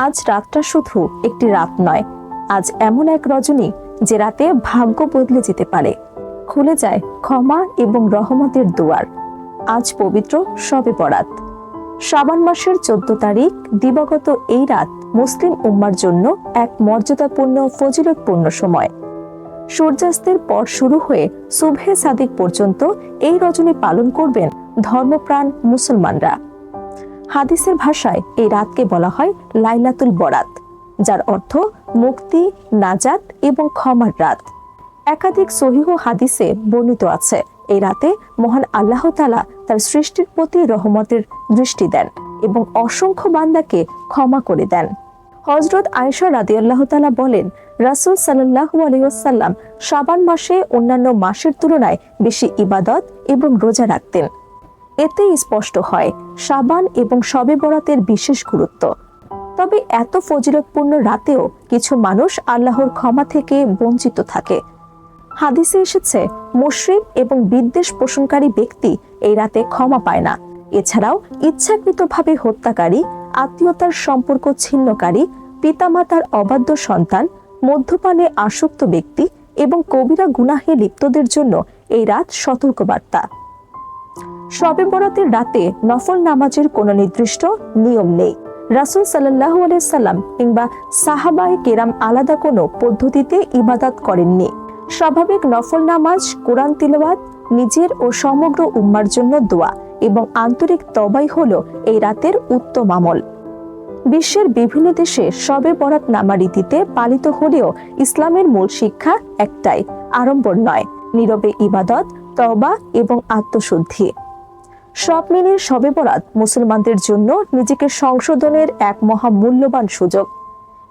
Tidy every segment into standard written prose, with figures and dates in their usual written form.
আজ রাতটা শুধু একটি রাত নয়, আজ এমন এক রজনী যে রাতে ভাগ্য বদলে যেতে পারে, খুলে যায় ক্ষমা এবং রহমতের দুয়ার। আজ পবিত্র শবে বরাত, শাবান মাসের 14 তারিখ দিবাগত এই রাত মুসলিম উম্মার জন্য এক মর্যাদাপূর্ণ ফজিলতপূর্ণ সময়। সূর্যাস্তের পর শুরু হয়ে সুবহে সাদিক পর্যন্ত এই রজনী পালন করবেন ধর্মপ্রাণ মুসলমানরা। হাদিসের ভাষায় এই রাতকে বলা হয় লাইলাতুল বরাত, যার অর্থ মুক্তি, নাজাত এবং ক্ষমার রাত। একাধিক সহিহ হাদিসে বর্ণিত আছে এই রাতে মহান আল্লাহ তাআলা তার সৃষ্টির প্রতি রহমতের দৃষ্টি দেন এবং অসংখ্য বান্দাকে ক্ষমা করে দেন। হযরত আয়েশা রাদিয়াল্লাহু তাআলা বলেন, রাসূল সাল্লাল্লাহু আলাইহি ওয়াসাল্লাম শাবান মাসে অন্যান্য মাসের তুলনায় বেশি ইবাদত এবং রোজা রাখতেন। এতেই স্পষ্ট হয় শাবান এবং শবে বরাতের বিশেষ গুরুত্ব। তবে এত ফজিলতপূর্ণ রাতেও কিছু মানুষ আল্লাহর ক্ষমা থেকে বঞ্চিত থাকে। হাদিসে এসেছে, মুশরিক এবং বিদ্বেষ পোষণকারী ব্যক্তি এই রাতে ক্ষমা পায় না। এছাড়াও ইচ্ছাকৃতভাবে হত্যাকারী, আত্মীয়তার সম্পর্ক ছিন্নকারী, পিতামাতার অবাধ্য সন্তান, মদ্যপানে আসক্ত ব্যক্তি এবং কবিরা গুনাহে লিপ্তদের জন্য এই রাত সতর্কবার্তা। শবে বরাতের রাতে নফল নামাজের কোনো নির্দিষ্ট নিয়ম নেই। রাসূল সাল্লাল্লাহু আলাইহি সাল্লাম কিংবা সাহাবায়ে কেরাম আলাদা কোনো পদ্ধতিতে ইবাদত করেননি। স্বাভাবিক নফল নামাজ, কোরআন তিলাওয়াত, নিজের ও সমগ্র উম্মার জন্য দোয়া এবং আন্তরিক তওবাই হলো এই রাতের উত্তম আমল। বিশ্বের বিভিন্ন দেশে শবে বরাত নামা রীতিতে পালিত হলেও ইসলামের মূল শিক্ষা একটাই, আড়ম্বর নয়, নীরবে ইবাদত, তওবা এবং আত্মশুদ্ধি। সব মিলিয়ে শবে বরাত মুসলমানদের জন্য নিজেকে সংশোধনের এক মহামূল্যবান সুযোগ।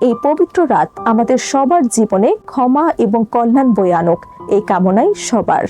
এই পবিত্র রাত আমাদের সবার জীবনে ক্ষমা এবং কল্যাণ বয়ে আনুক, এই কামনাই সবার।